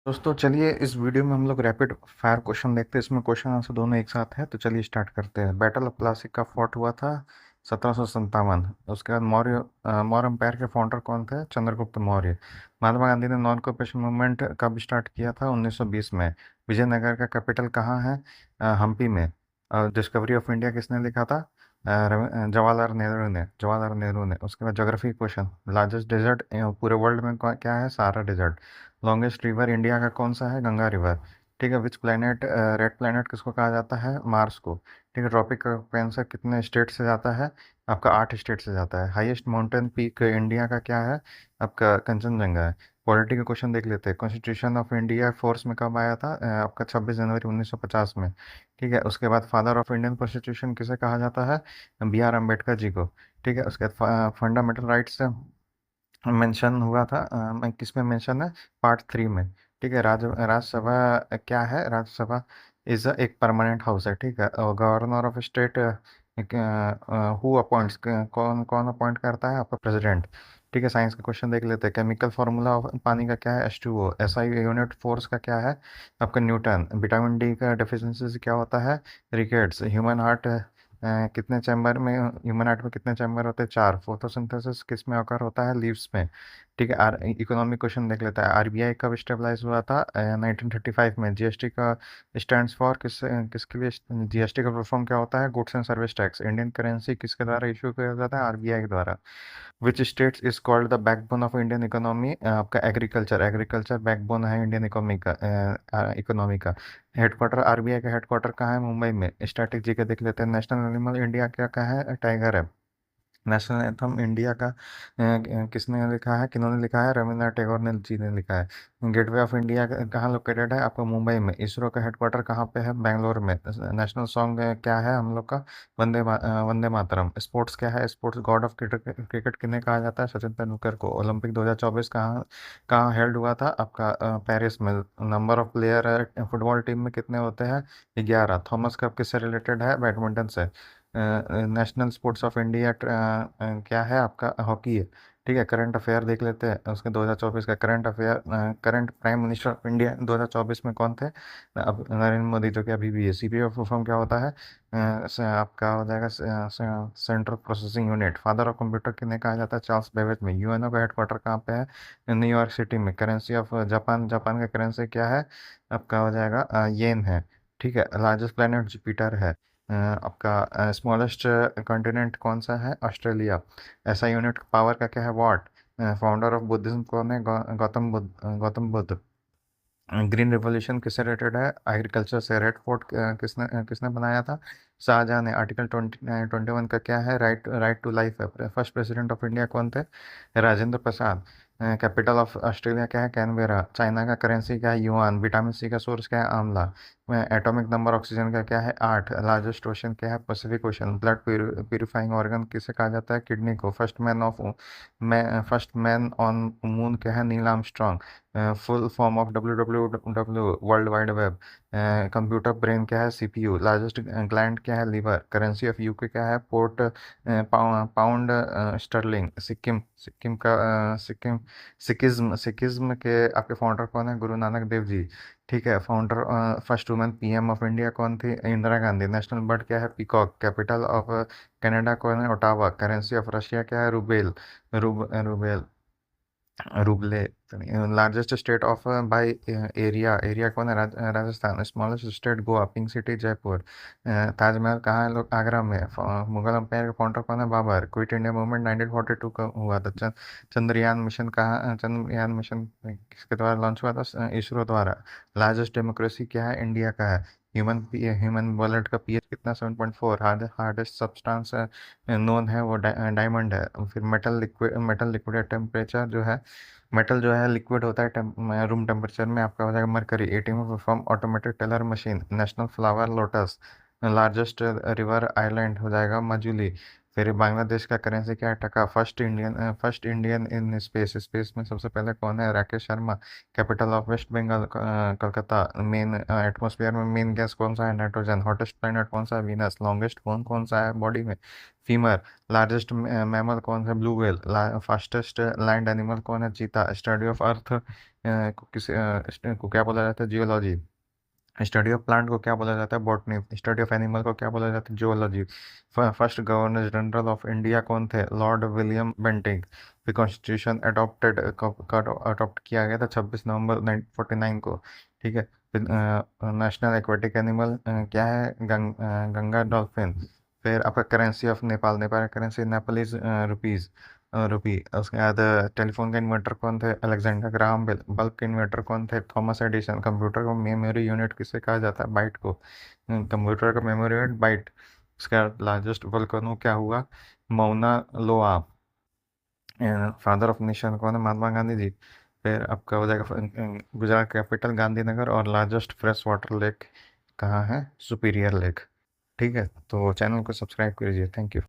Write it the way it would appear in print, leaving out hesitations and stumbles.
दोस्तों चलिए इस वीडियो में हम लोग रैपिड फायर क्वेश्चन देखते हैं। इसमें क्वेश्चन आंसर दोनों एक साथ है, तो चलिए स्टार्ट करते हैं। बैटल ऑफ प्लासी का फॉर्ट हुआ था 1757। उसके बाद मौर्य एम्पायर के फाउंडर कौन थे? चंद्रगुप्त मौर्य। महात्मा गांधी ने नॉन कॉपरेशन मूवमेंट कब स्टार्ट किया था? 1920 में। विजयनगर का कैपिटल कहाँ है? हम्पी में। डिस्कवरी ऑफ इंडिया किसने लिखा था? जवाहरलाल नेहरू ने। उसके बाद ज्योग्राफी क्वेश्चन। लार्जेस्ट डेजर्ट पूरे वर्ल्ड में क्या है? Sahara desert. Longest river India का कौन सा है? गंगा रिवर। ठीक है। विच प्लैनेट रेड प्लैनेट किसको कहा जाता है? मार्स को। ठीक है। ट्रॉपिक का कैंसर कितने स्टेट से जाता है? आपका 8 स्टेट से जाता है। हाईएस्ट माउंटेन पीक इंडिया का क्या है? आपका कंचनजंगा है। पॉलिटी का क्वेश्चन देख लेते हैं। कॉन्स्टिट्यूशन ऑफ इंडिया फोर्स में कब आया था? आपका 26 जनवरी 1950 में। ठीक है। उसके बाद फादर ऑफ इंडियन कॉन्स्टिट्यूशन किसे कहा जाता है? B.R. अम्बेडकर जी को। ठीक है। उसके बाद फंडामेंटल राइट्स मेंशन हुआ था, मैं किस में मेंशन है? पार्ट 3 में। ठीक है। राज्यसभा क्या है? राज्यसभा इज एक परमानेंट हाउस है। ठीक है। Governor of state who appoints, कौन कौन अपॉइंट करता है? आपका प्रेसिडेंट। ठीक है। साइंस का क्वेश्चन देख लेते हैं। केमिकल फार्मूला ऑफ पानी का क्या है? H2O। SI यूनिट फोर्स का क्या है? आपका न्यूटन। विटामिन डी का डेफिशिएंसी से क्या होता है? रिकेट्स। कितने चैम्बर में ह्यूमन हार्ट में कितने चैम्बर होते हैं? 4। फोटोसिंथेसिस किस में ऑकर होता है? लीव्स में। ठीक है। इकोनॉमिक क्वेश्चन देख लेता है। आरबीआई कब स्टेबलाइज हुआ था? 1935 में। जीएसटी का स्टैंड्स फॉर किसके लिए? जीएसटी का फुल फॉर्म क्या होता है? Goods and service tax. Indian currency किसके द्वारा इशू किया जाता है? आरबीआई के द्वारा। Which states is called the backbone of Indian economy? आपका एग्रीकल्चर। एग्रीकल्चर बैकबोन है इंडियन इकोनॉमी का। हेडक्वार्टर आरबीआई का हेडक्वार्टर कहाँ है? मुंबई में। स्टैटिक जी के देख लेते हैं। नेशनल एनिमल इंडिया क्या क्या है? टाइगर है। नेशनल एंथम इंडिया का किसने लिखा है? किन्होंने लिखा है? रविंद्रनाथ टैगोर ने जी ने लिखा है। गेटवे ऑफ इंडिया कहाँ लोकेटेड है? आपका मुंबई में। इसरो का हेडक्वार्टर कहाँ पे है? बेंगलोर में। नेशनल सॉन्ग क्या है हम लोग का? वंदे मातरम। स्पोर्ट्स क्या है? स्पोर्ट्स गॉड ऑफ क्रिकेट किन्हें कहा जाता है? सचिन तेंदुलकर को। ओलंपिक 2024 कहाँ कहाँ हेल्ड हुआ था? आपका पेरिस में। Number of player football team में कितने होते हैं? 11। थॉमस कप किससे रिलेटेड है? बैडमिंटन से। नेशनल स्पोर्ट्स ऑफ इंडिया क्या है? आपका हॉकी है। ठीक है। करंट अफेयर देख लेते हैं उसके 2024 का current affair. Current prime minister of India 2024 में कौन थे? अब नरेंद्र मोदी, जो कि अभी भी है। सीपीयू फुल फॉर्म क्या होता है? आपका हो जाएगा central processing unit. Father of computer किन्हें कहा जाता है? चार्ल्स बेबेज में। यूएनओ का हेडक्वार्टर कहाँ पे है? न्यूयॉर्क सिटी में। करेंसी ऑफ जापान, जापान का करेंसी क्या है? आपका हो जाएगा येन है। ठीक है। लार्जेस्ट प्लेनेट जुपिटर है। आपका स्मॉलेस्ट कॉन्टिनेंट कौन सा है? ऑस्ट्रेलिया। ऐसा यूनिट पावर का क्या है? वॉट। फाउंडर ऑफ बुद्धिज्म कौन है? गौतम बुद्ध। ग्रीन रिवॉल्यूशन किससे रिलेटेड है? एग्रीकल्चर से। रेड फोर्ट किसने बनाया था? शाहजहां ने। आर्टिकल 21 का क्या है? राइट राइट टू लाइफ है। फर्स्ट प्रेसिडेंट ऑफ इंडिया कौन थे? Rajendra Prasad. Capital of Australia क्या है? कैनबेरा। चाइना का करेंसी क्या है? युआन। विटामिन सी का सोर्स क्या है? आंवला। एटॉमिक नंबर ऑक्सीजन का क्या है? 8। लार्जेस्ट ओशन क्या है? Pacific ocean. Blood purifying organ किसे कहा जाता है? किडनी को। फर्स्ट मैन ऑन मून क्या है? Neil Armstrong. Full form of WWW world wide web. Computer brain क्या है? सीपीयू। लार्जेस्ट ग्लैंड क्या है? लीवर। करेंसी ऑफ यूके क्या है? Port pound sterling. सिक्किम का सिक्किज्म के आपके फाउंडर कौन है? गुरु नानक देव जी। ठीक है। Founder first women PM of India कौन थी? इंदिरा गांधी। नेशनल बर्ड क्या है? पीकॉक। कैपिटल ऑफ कनाडा कौन है? ओटावा। करेंसी ऑफ रशिया क्या है? Rouble. Rouble. Largest state of by area कौन है? Rajasthan. Smallest state Goa. Pink city Jaipur. Taj Mahal कहाँ है? लोग आगरा में। मुगल एम्पायर का फाउंडर कौन है? बाबर। क्विट इंडिया मूवमेंट 1942 का हुआ था। चंद्रयान मिशन किसके द्वारा लॉन्च हुआ था? इसरो द्वारा। लार्जेस्ट डेमोक्रेसी क्या है? इंडिया का है। ह्यूमन वॉलेट का पीएच कितना? 7.4। हार्डेस्ट सब्सटेंस नोन है वो डायमंड है। फिर मेटल लिक्विड टेम्परेचर जो है, मेटल जो है लिक्विड होता है रूम टेम्परेचर में। आपका हो जाएगा mercury. ATM perform automatic teller machine. National flower lotus. Largest river island हो जाएगा मजुली। फिर बांग्लादेश का करेंसी क्या है? Taka. First Indian in space. Space में सबसे पहले कौन है? Rakesh Sharma. Capital of West Bengal Calcutta. Main atmosphere में मेन गैस कौन सा है? नाइट्रोजन। हॉटेस्ट प्लैनेट कौन सा है? वीनस। लॉन्गेस्ट बोन कौन सा है बॉडी में? फीमर। लार्जेस्ट मैमल कौन सा है? Blue whale. Fastest land animal कौन है? चीता। स्टडी ऑफ अर्थ को क्या बोला जाता है? जियोलॉजी। स्टडी ऑफ प्लांट को क्या बोला जाता है? बॉटनी। स्टडी ऑफ एनिमल को क्या बोला जाता है? Zoology. First governor general of India कौन थे? Lord William Bentinck. फिर कॉन्स्टिट्यूशन अडॉप्टेड कब अडॉप्ट किया गया था? 26 नवंबर 1949 को। ठीक है। फिर नेशनल एक्वेटिक एनिमल क्या है? गंगा डॉल्फिन। फिर आपका currency of Nepal. Nepal currency Nepalese rupees rupee. उसके बाद टेलीफोन का इन्वेंटर कौन थे? Alexander Graham Bell. बल्ब के इन्वेंटर कौन थे? Thomas Edison. कंप्यूटर का मेमोरी यूनिट किसे कहा जाता है? बाइट को। कंप्यूटर का मेमोरी यूनिट बाइट। उसके बाद लार्जेस्ट वोल्केनो क्या हुआ? मौना लोआ। फादर ऑफ नेशन कौन है? महात्मा गांधी जी। फिर आपका हो जाएगा गुजरात कैपिटल गांधीनगर। और लार्जेस्ट फ्रेश वाटर लेक कहाँ है? Superior lake. ठीक है, तो चैनल को सब्सक्राइब कीजिए। Thank you.